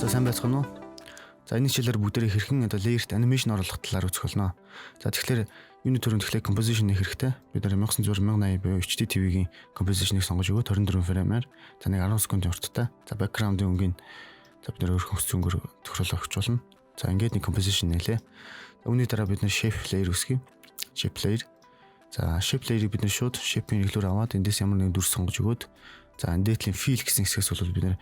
За сайн байцгаана уу? За энэ хичээлээр бүгдээрээ хэрхэн layered animation оруулах талаар үзэх болно. За тэгэхээр юуны төрөнд тэгэхээр composition хийх хэрэгтэй. Бид нар 1900 1080 буюу HD TV-ийн composition-ыг сонгож өгөө 24 фреймээр. За нэг 10 секундын урттай. За background-ийн өнгийн за бид нар өөрхөн хөс зөнгөөр тохируулах өгч болно. За ингээд нэг composition нээлээ. Үүний дараа бид нар shape layer үсгэе. Shape layer. За shape layer-ыг бид нар шууд shape-ийн хэрэглүүр аваад эндээс ямар нэгэн дүрс сонгож өгөөд за эндээtлийн fill гэсэн хэсгээс бол бид нар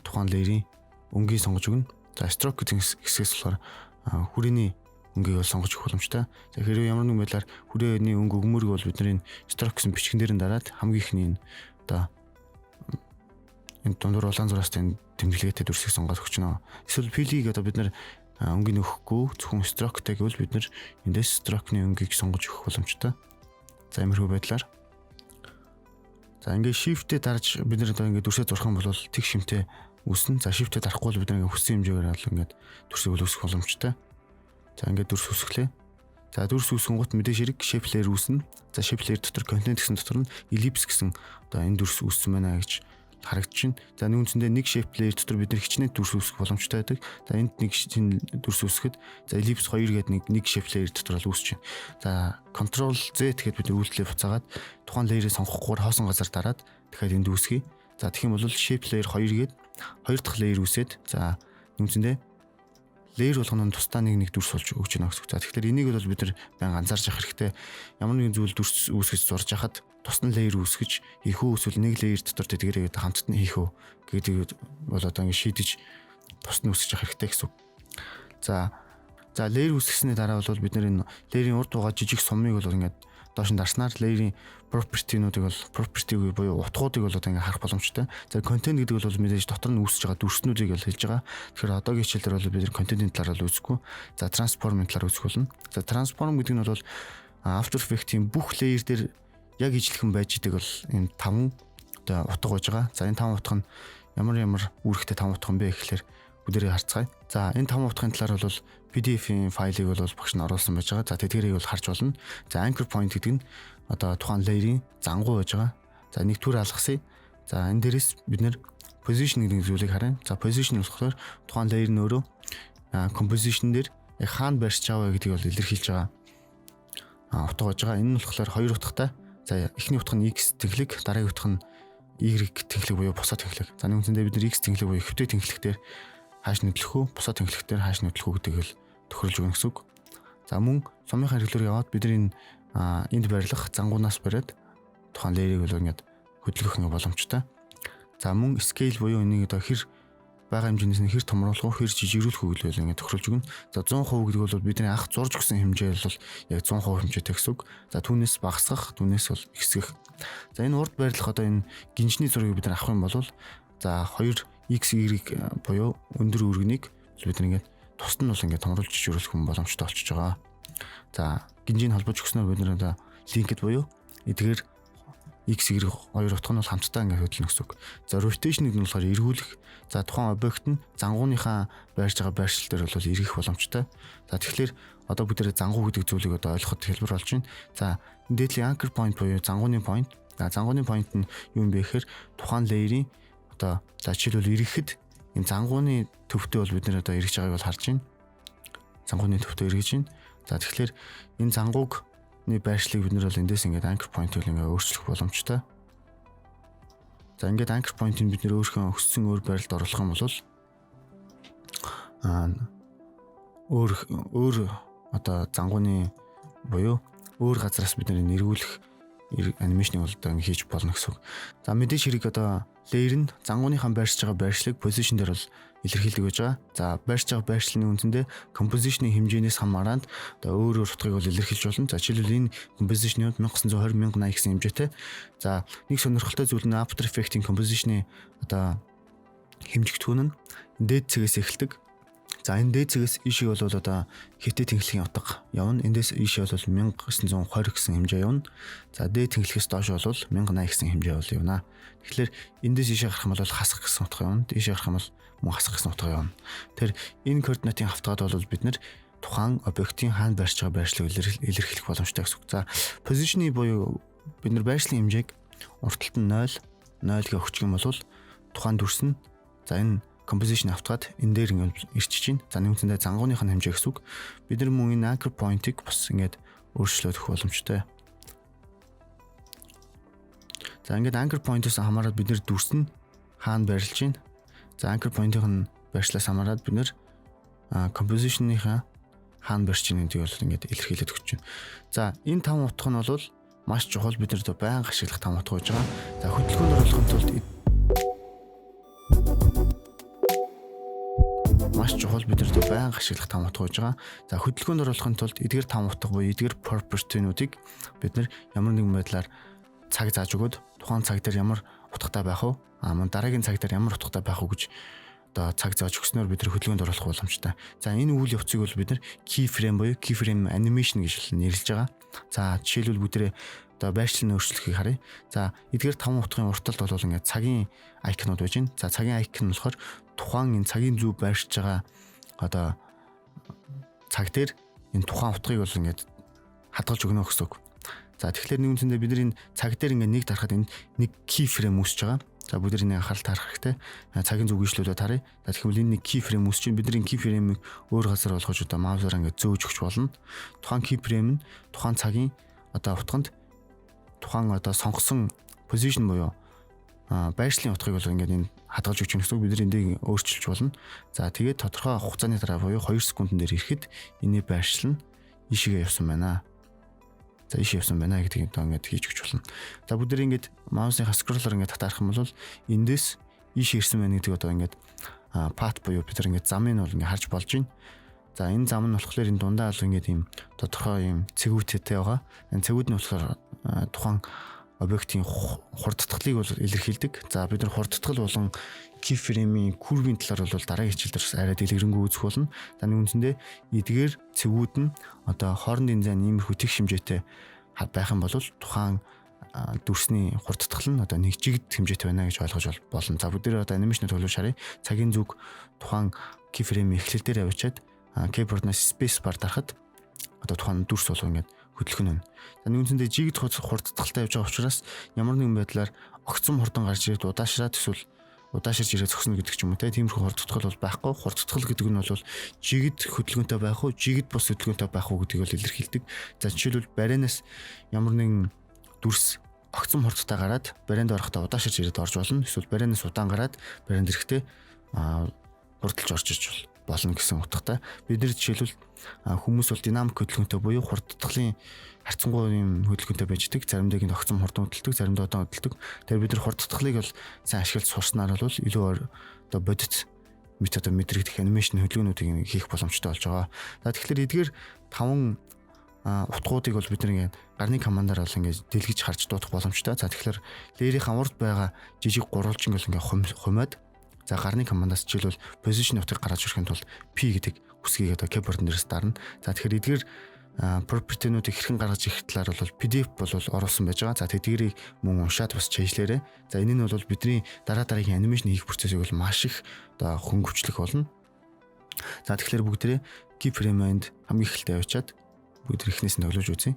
тухайн layer-ийн өнгийг сонгож өгнө. За stroke гэсэн хэсгээс болохоор хүрээний өнгийг сонгож өгөх боломжтой. За хэрвээ ямар нэгэн байдлаар хүрээний өнгө өгмөрг бол бид нар энэ stroke гэсэн бичгэн дээр дараад хамгийн ихний одоо энэ дундуур улаан зураастай тэмдэглэгээтэй дүрсийг сонгоод өгч нөө. Эсвэл fill-ийг одоо бид нар өнгийг өгөхгүй зөвхөн stroke-тэй гэвэл бид нар эндээс stroke-ны өнгийг сонгож өгөх боломжтой. За иймэрхүү байдлаар за ингээд shift-тэй дарж бид нар одоо ингээд дүрсээ зурх юм бол тэг шимтэй үүснэ. За shift-тэй дарахгүй бол бид нар ингээд хүссэн хэмжээгээр бол ингээд дүрсийг үүсгэх боломжтой. За ингээд дүрс үүсгэлээ. За дүрс үүсгэнгүүт мэдээж хэрэг shape layer үүснэ. За shape layer дотор content гэсэн дотор нь ellipse гэсэн одоо энэ дүрс үүссэн байна гэж харагдчихна. За үүнцэндээ нэг shape layer дотор бид нар хичнээн дүрс үүсгэх боломжтой байдаг. За энд нэг дүрс үүсгэхэд за ellipse 2 гэдэг нэг shape layer дотор л үүсэж байна. За control Z гэхэд бид нар үйлдэлээ буцаагаад тухайн layer-ыг сонгохгүйгээр хоосон газар дараад дахиад энд үүсгэе. За тэгэх юм бол shape layer 2 гээд 2 дахь layer үүсээд за үүнцэндээ layer болгоно тусдаа нэг дүрс болж өгч байна гэсэн үг. За тэгэхээр энийг бол бид нар байнга анзаарч явах хэрэгтэй. Ямар нэгэн зүйл дүрс үүсгэж зурж хахад тусдан layer үүсгэж хийх үү эсвэл нэг layer дотор тэдгээрээ хамтд нь хийх үү гэдэг бол одоо ингэ шийдэж тусд нь үүсгэж явах хэрэгтэй гэсэн үг. За layer үүсгэсний дараа бол бид нар энэ layer-ийн урд байгаа жижиг сумыг бол ингээд доош нь дарснаар layer-ийн property-нуудыг бол property буюу утгуудыг бол одоо ингээ харах боломжтой. За content гэдэг бол мэдээж дотор нь үүсэж байгаа дүрснүүдийг бол хэлж байгаа. Тэгэхээр одоогийн хичээлээр бол бид нэр content-ийн талаар бол үзэхгүй. За transform-ын талаар үзэх болно. За transform гэдэг нь бол After Effects-ийн бүх layer дээр яг ижилхэн байж идэг бол энэ 5 одоо утга байж байгаа. За энэ 5 утга нь ямар үүрэгтэй 5 утга юм бэ гэхлээр бүгдээрээ харцгаая. За энэ 5 утгын талаар бол PDF-ийн файлыг бол багш нь оруулсан байж байгаа. За тэдгээрийг бол харж болно. За anchor point гэдэг нь одоо тухайн layer-ийн зангуу байж байгаа. За нэг төр алгасъя. За энэ дээрээс бид нэр position гэдэг зүйлийг харъя. За position болохоор тухайн layer нь өөрөө composition дээр яг хаана барьж байгаа гэдгийг бол илэрхийлж байгаа утга байж байгаа. Энэ нь болохоор хоёр утгатай. За эхний утга нь x тэнхлэг, дараагийн утга нь y тэнхлэг буюу босоо тэнхлэг. За үүнсэндээ бид нар x тэнхлэг буюу хэвтэй тэнхлэг дээр хааш нөтлөх үү, босоо тэнхлэг дээр хааш нөтлөх үү гэдгийг л тохируулж өгнө гэсэн үг. За мөн сумынхаа хэрэглүүр яваад бид нар энд барилах зангуунаас бариад тухайн layer-ыг бол ингээд хөдөлгөх нэг боломжтой. За мөн scale буюу энийг одоо хэр бага хэмжээнээс нь хэр томруулах уу, хэр жижигрүүлэх үү гэдгийг ингээд тохируулж өгнө. За 100% гэдэг бол бидний анх зурж өгсөн хэмжээ бол яг 100% хэмжээтэй гэсэн үг. За түүнээс багасгах, түүнээс бол ихсгэх. За энэ урд байрлах одоо энэ гинжний зургийг бид нар авах юм бол за 2 x y буюу өндөр үүргэнийг бид нар ингээд тусад нь бол ингээд томруулж жижигрүүлэх боломжтой болчихж байгаа. За гинжийг холбож өгснөөр бид нар одоо линкэд буюу эдгээр x y хоёр утга нь бол хамтдаа ингээд хөдлөнө гэсэн үг. За rotation гэдэг нь болохоор эргүүлэх. За тухайн объект нь зангууныхаа байрж байгаа байршил дээр бол эргэх боломжтой. За тэгэхээр одоо бүгдээ зангуу гэдэг зүйлийг одоо ойлгоход хэлбэр болж байна. За дээдлийн anchor point буюу зангууны point. За зангууны point нь юу юм бэ гэхээр тухайн layer-ийн одоо за жишээлбэл эргэхэд энэ зангууны төвтэй бол бид нэр одоо эргэж байгааг бол харж байна. Зангууны төвтэй эргэж байна. За тэгэхээр энэ зангуугны байршлыг бид нэр бол эндээс ингээд anchor point-ийг ингээд өөрчлөх боломжтой. За ингээд anchor point-ийг бид нэр өөрхөн өссөн өөр байралд оруулах юм бол өөр одоо зангууны буюу өөр газараас бид нэр эргүүлэх анимашныг бол одоо хийж болно гэсэн үг. За мэдээж хэрэг одоо layer нь зангууныхаа байршиж байгаа байршлыг position дээр бол илэрхийлдэг байж байгаа. За байршиж байгаа байршлын үндсэндээ composition-ийн хэмжээнээс хамааран одоо өөр утгыг бол илэрхийлж болно. За жишээлбэл энэ composition-д 1920 1080 гэсэн хэмжээтэй. За нэг сонирхолтой зүйл нь After Effects-ийн composition-ийн одоо хэмжигдэхүүн нь дээд цэгээс эхэлдэг. За энэ дээд цэгээс ийшээ бол одоо хитэ тэнхлэгийн утга явна. Эндээс ийшээ бол 1920 гэсэн хэмжээ явна. За дээд тэнхлэхээс доош бол 1080 гэсэн хэмжээ бол явна. Тэгэхээр эндээс ийшээ гарах юм бол хасах гэсэн утга явна. Ийшээ гарах юм бол мөн хасах гэсэн утга явна. Тэр энэ координатын хавтгаад бол бид нэр тухайн объектын хаана барьж байгаа байршлыг илэрхийлэх боломжтой гэсэн үг. За position-ийн буюу бид нар байршлын хэмжээг урт талд нь 0 0 гэж өгчих юм бол тухайн дүрс нь за энэ composition автгаад энэ дээр ингээд ирчиж чинь. За нэг үндсэндээ зангууных нь хэмжээ гэсэн үг. Бид нар мөн энэ anchor point-ыг бас ингээд өөрчлөөд өгөх боломжтой. За ингээд anchor point-оос хамаарат бид нар дүрс нь хаана байрлаж байна. За anchor point-ийн байршлаас хамаарат бид нар composition-ийнхаа хаана барьж чинь гэдгийг бол ингээд илэрхийлээд өгч байна. За энэ 5 утга нь бол маш чухал, бид нар байнга ашиглах 5 утга гэж байгаа. За хөдөлгөөнд оруулахын тулд маш чухал, бид нар байнга ашиглах 5 утга гэж байгаа. За хөдөлгөөнд оруулахын тулд эдгээр 5 утга буюу эдгээр property-нуудыг бид нар ямар нэгэн байдлаар цаг зааж өгөөд тухайн цаг дээр ямар утгатай байх вэ? Мөн дараагийн цаг дээр ямар утгатай байх вэ гэж одоо цаг зааж өгснөөр бид нар хөдөлгөөнд оруулах боломжтой. За энэ үйл явцыг бол бид нар keyframe буюу keyframe animation гэж нэрлэж байгаа. За жишээлбэл бүгдээ одоо байршлын өөрчлөлтийг харъя. За эдгээр 5 утгын урталд бол ингээд цагийн айконууд байж байна. За цагийн айкон нь болохоор тухайн энэ цагийн зүв байршиж байгаа одоо цаг дээр энэ тухайн утгыг бол ингээд хадгалж өгнө гэсэн үг. За тэгэхээр нэг үндсэндээ бид нар энэ цаг дээр ингээд нэг дарахад энэ нэг keyframe үүсэж байгаа. За бүгд энэ анхаарал таарах хэрэгтэй. Цагийн зүг гүйцлүүдээ таръя. За тэгэхээр энэ нэг keyframe үүсэж чинь бид энэ keyframe-ийг өөр газар болгож одоо маусаар ингээд зөөж өгч болно. Тухайн keyframe нь тухайн цагийн одоо утганд тухайн одоо сонгосон position буюу байршлын утгыг бол ингээд энэ хадгалж өгч гэсэн үг. Бид энийг өөрчилж болно. За тэгээд тодорхой хугацааны дараа буюу 2 секундын дээр ирэхэд энэ байршил нь ийшээ явсан байна. За ийш явсан байна гэдгийг одоо ингээд хийж өгч болно. За бүгд ингээд маусынхаа скроллоор ингээд татаарах юм бол эндээс ийш ирсэн байна гэдгийг одоо ингээд path буюу бид нар ингээд замыг нь бол ингээд харж болж байна. За энэ зам нь болохоор энэ дундаа бол ингээд ийм тодорхой ийм цэгүүттэй байгаа. Энэ цэгүүд нь болохоор тухайн объектын хурдтгалыг бол илэрхийлдэг. За бид нар хурдтгал болон keyframe-ийн curve-ийн талаар бол дараагийн хичээл дээр арай дэлгэрэнгүй үзэх болно. За нэг үндсэндээ эдгээр цэгүүд нь одоо хоорондын зайн иймэрхүү тэгш хэмжээтэй байх юм бол тухайн дүрсний хурдтгал нь одоо нэг жигд хэмжээтэй байна гэж ойлгож болно. За бүгд одоо анимашны төлөв шарыг цагийн зүг тухайн keyframe-ийн эхлэл дээр авчиад keyboard-наас space bar дарахад одоо тухайн дүрс бол ингээд хөдлөх нь. За нэг үндсэндээ жигд хурдтгалтай явж байгаа учраас ямар нэгэн байдлаар огцом хурдан гарч ирээд удаашраад эсвэл удааширж ирээд зогсно гэдэг ч юм уу те. Тиймэрхүү хурдтгал бол байхгүй. Хурдтгал гэдэг нь бол жигд хөдөлгөөнтэй байх уу, жигд бус хөдөлгөөнтэй байх уу гэдгийг бол илэрхийлдэг. За жишээлбэл барианаас ямар нэгэн дүрс огцом хурдтай гараад барианд орохдоо удааширж ирээд орж болно. Эсвэл барианаас удаан гараад барианд ирэхдээ хурдталж орж иж болно гэсэн утгатай. Бид нар жишээлбэл хүмүүс бол динамик хөдөлгөөнтэй буюу хурдтгалын харьцангуй юм хөдөлгөөнтэй байждаг. Заримдаа гин огцом хурдан хөдөлдөг, заримдаа удаан хөдөлдөг. Тэгэхээр бид нар хурдтгалыг бол сайн ашиглаж сурснаар бол илүү одоо бодит метод мэдрэгдэх анимашн хөдөлгөөнүүдийг хийх боломжтой болж байгаа. За тэгэхээр эдгээр 5 утгуудыг бол бид нэг гарны командаар бол ингээд дэлгэж харж дуудах боломжтой. За тэгэхээр леерийнхаа урд байгаа жижиг гурвалжин бол ингээд хумаад за гарны командаас жишээлбэл position утгыг гаргаж ирэхэд бол P гэдэг үсгийг одоо keyboard нэрээс дарна. За тэгэхээр эдгээр property-нуудыг хэрхэн гаргаж ирэх талаар бол PDF бол оруулсан байж байгаа. За тэдгэрийг мөн уншаад бас чэйжлээрэй. За энэ нь бол бидний дараагийн анимашн хийх процессыг бол маш их одоо хөнгөвчлөх болно. За тэгэхээр бүгдээ keyframe-д хамгийн эхэлтэй явуучаад бүгд эхнээс нь тоглож үзье.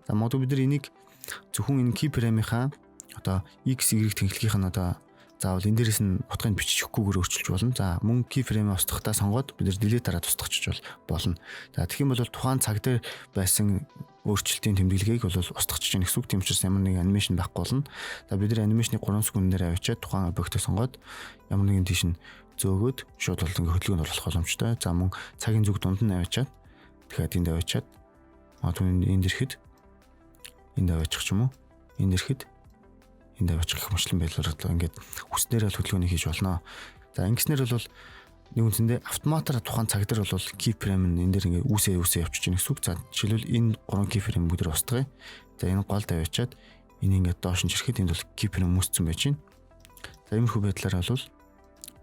За магадгүй бид нар энийг зөвхөн энэ keyframe-ийнхаа одоо X, Y тэнхлэгийнх нь одоо заавал энэ дээрээс нь утгыг бичихгүйгээр өөрчилж болно. За мөн keyframe устгахтаа сонгоод бид нэр delete дараад устгахчиж болно. За тэгэх юм бол тухайн цаг дээр байсан өөрчлөлтийн тэмдэглэгийг бол устгахчиж гэнэ гэсэн үг. Тийм учраас ямар нэгэн анимашн байхгүй болно. За бид нар анимашны 3 секундээр авчиад тухайн объектыг сонгоод ямар нэгэн тийш нь зөөгөөд шууд бол ингээ хөдөлгөөнд оруулах боломжтой. За мөн цагийн зүг дунд нь авчиад тэгэхээр энд авчиад түн энд ирэхэд энд авчих ч юм уу. Энд ирэхэд энд авчих гэх мэтлэн байдлаар одоо ингээд хүснээр л хөдөлгөөнийг хийж болно. За ингэснээр бол нэг үндсэндээ автоматар тухайн цаг дээр бол keyframe нь энэ дээр ингээд үүсээ явчих чинь гэсэн үг. За жишээлбэл энэ 3 keyframe бүгд устгая. За энэ гол давьячаад энийг ингээд доош нь ирэхэд энд бол keyframe үүссэн байж байна. За иймэрхүү байдлаар бол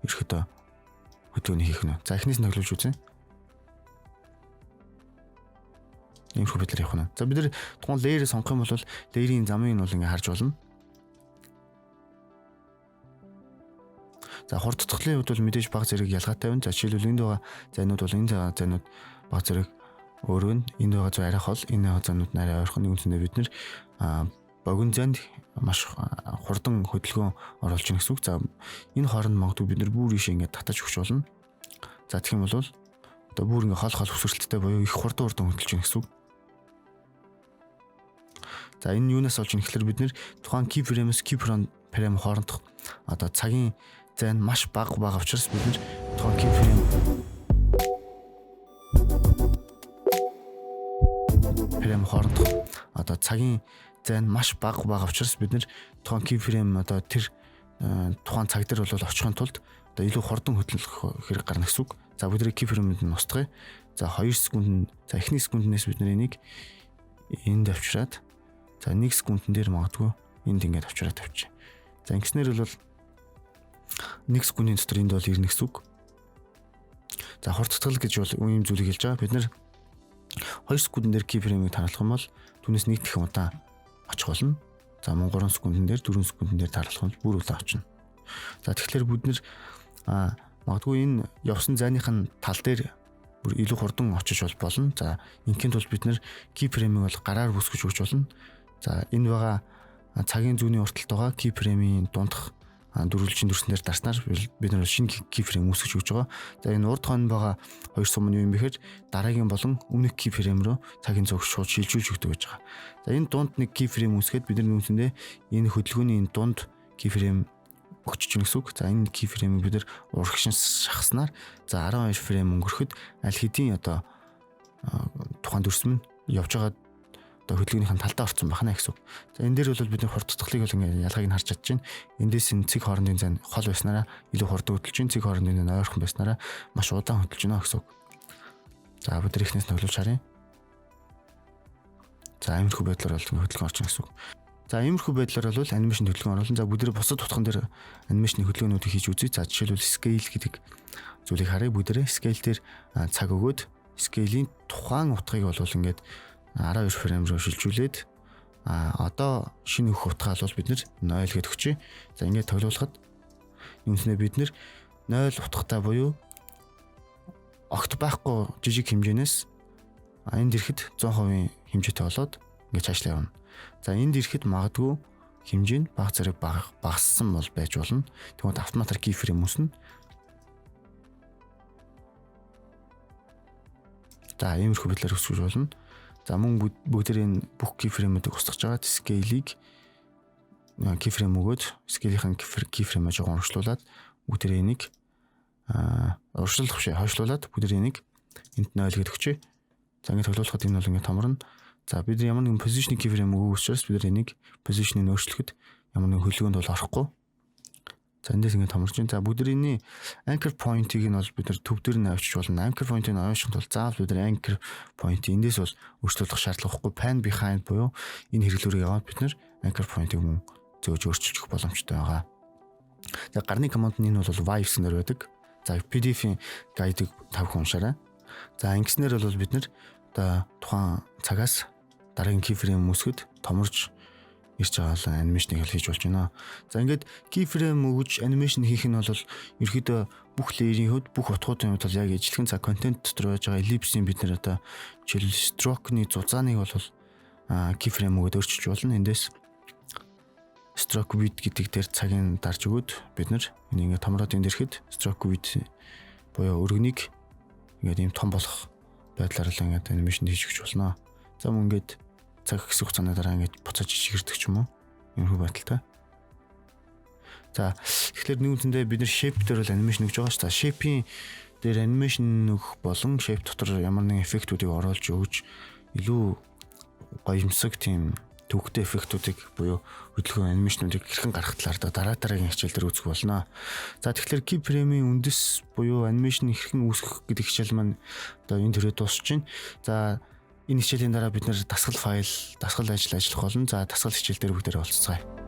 ерөөхдөө хөдөлгөөнийг хийх нь. За эхнээс нь тоглож үзье. Иймэрхүү байдлаар явах нь. За бид нар тухайн layer-ыг сонгох юм бол layer-ийн замыг нь бол ингээд харж болно. За хурдтгалын хувьд бол мэдээж баг зэрэг ялгаатай байна. За жишээлбэл энд байгаа зайнууд бол энэ зайнууд баг зэрэг өөрөө нь энд байгаа зай арай хол, энэ байгаа зайнууд нь арай ойрхон. Нэг үндсэндээ бид нэр богино зайд маш хурдан хөдөлгөөн оруулж ийн гэсэн үг. За энэ хооронд магадгүй бид нар бүр ийшээ ингээд татаж өгч болно. За тэгэх юм бол одоо бүр ингээд хол хүсвэртэлтэй буюу их хурдан хөдөлж ийн гэсэн үг. За энэ юунаас олж ийн гэхээр бид нэр тухайн keyframe-с keyframe хоорондох одоо цагийн зай нь маш бага учраас бид нэр тухайн keyframe хоорондох одоо цагийн зай нь маш бага учраас бид нэр тухайн keyframe одоо тэр тухайн цаг дээр бол очихын тулд одоо илүү хурдан хөдөлгөх хэрэг гарна гэсэн үг. За бидний keyframe-д нь устгая. За 2 секунд, за эхний секунднээс бид энийг энд авчираад за 1 секундэн дээр магадгүй энд ингээд авчираад тавьчих. За ингэснээр бол 1 секундын дотор энд бол ирнэ гэсэн үг. За хурдтгал гэж бол ийм зүйлийг хэлж байгаа. Бид нэр 2 секундэн дээр keyframe-ийг таруулах юм бол түүнээс нэг дахин удаан очих болно. За 3 секундэн дээр 4 секундэн дээр таруулах нь бүр удаан очино. За тэгэхээр бид нэр магадгүй энэ явсан зайныхын тал дээр бүр илүү хурдан очиж болно. За ингийн тулд бид нэр keyframe-ийг бол гараар бүсгэж өгч болно. За энэ байгаа цагийн зүүнний урталт байгаа keyframe-ийн дундх дөрвөлжин дүрснээр дарснаар бид нар шинэ keyframe үүсгэж өгч байгаа. За энэ урд хойно байгаа хоёр сум нь юу юм бэхээр дараагийн болон өмнөх keyframe руу цагийн зураг шууд шилжүүлж өгдөг гэж байгаа. За энэ дунд нэг keyframe үүсгээд бид нар үүсэндээ энэ хөдөлгөөний энэ дунд keyframe өгч чинь гэсэн үг. За энэ keyframe-ийг бид нар урагшин шахаснаар за 12 фрейм өнгөрөхөд аль хэдийн одоо тухайн дүрсэм нь явж байгаа одоо хөдөлгөөнийхэн талдаа орсон байна гэсэн үг. За энэ дээр бол бид хурдтгалыг бол ингээ ялгааг нь харж чадж байна. Эндээс энэ цэг хоорондын зай хол байснараа илүү хурдан хөдөлж чинь, цэг хоорондын зай ойрхон байснараа маш удаан хөдөлж байна гэсэн үг. За бид эхнээс нь хөдөлж харъя. За иймэрхүү байдлаар бол хөдөлгөөн орж ийн гэсэн үг. За иймэрхүү байдлаар бол анимашн хөдөлгөөн оруулна. За бүгд бусад утхан дээр анимашны хөдөлгөөнүүдийг хийж үзье. За жишээлбэл scale гэдэг зүйлийг харъя. Бүгдээ scale дээр цаг өгөөд scale-ийн тухайн утгыг бол ингээд 12 фрейм руу шилжүүлээд одоо шинэ өгөх утгаа бол бид 0 гэд өгчээ. За ингээд тоглуулахад юунснээ бид 0 утгатай буюу огт байхгүй жижиг хэмжээнээс энд ирэхэд 100% хэмжээтэй болоод ингээд цаашлаа явна. За энд ирэхэд магадгүй хэмжээ нь бага зэрэг багассан бол байж болно. Тэгвэл автоматар keyframe үүснэ. За иймэрхүү байдлаар өсгөж болно. За мөн бүгдээр энэ бүх keyframe-уудыг устгаж байгаа scale-ийг keyframe өгөөд scale-ийн keyframe ажиг урагшлуулад бүгдээр энийг урагшлуулах биш хойшлуулад бүгдээр энийг энд 0 гэж өгчээ. За ингэ тоглуулахад энэ бол ингэ томорно. За бид ямар нэгэн position keyframe өгөх учраас бид энийг position-ыг өөрчлөхөд ямар нэгэн хөлгөөнд бол орохгүй. За эндээс ингэ томорч байна. За бүгдэрийн anchor point-ийг нь бол бид төв дээр нь авчиж болно. Anchor point-ыг авчихсан тул заавал бид anchor point эндээс бол өөрчлөлтөх шаардлага байхгүй. Pan behind буюу энэ хэрэглүүрийг яваад бид anchor point-ыг мөн зөөж өөрчилчих боломжтой байгаа. За гарны команд нь энэ бол y гэсэн байдаг. За PDF-ийн гайдыг тавьхан уншаарай. За ингэснээр бол бид одоо тухайн цагаас дараагийн keyframe үүсгэд томорж ирж байгаа анимашныг хийж болж байна. За ингээд keyframe өгж анимашн хийх нь бол ерөөдөө бүх layering хөд бүх утгуудын хувьд яг ижилхэн цаг контент дотор байж байгаа ellipse-ийн бид нэр одоо жишээл stroke-ны зузааныг бол keyframe өгөөд өөрчилж болно. Эндээс stroke width гэдэг дээр цагийн дарж өгөөд бид нэр энийг томроод энд ирэхэд stroke width буюу өргөнийг ингээд ийм том болох байдлаар л ингээд анимашн хийж өгч болно. За мөн ингээд цаг хэсэг хугацааны дараа ингэж буцаж жижигэрдэг ч юм уу. Иймэрхүү байдалтай. За тэгэхээр нэгэнтэндээ бид нар shape дээр бол анимашн өгж байгаа ш. За shape-ийн дээр анимашн өгөх болон shape дотор ямар нэгэн эффектүүдийг оруулж өгж илүү гоёмсог тийм төвхтэй эффектүүдийг буюу хөдөлгөөн анимашнуудыг хэрхэн гаргах талаар дараагийн хичээл дээр үзэх болно. За тэгэхээр keyframe-ийн үндэс буюу анимашн хэрхэн үүсгэх гэдэг хичээл маань одоо энэ төрөд дуусч байна. За энэ хичээлийн дараа бид нэр дасгал ажил ажиллах болно. За дасгал хичээл дээр бүгдээрээ уулзцгаая.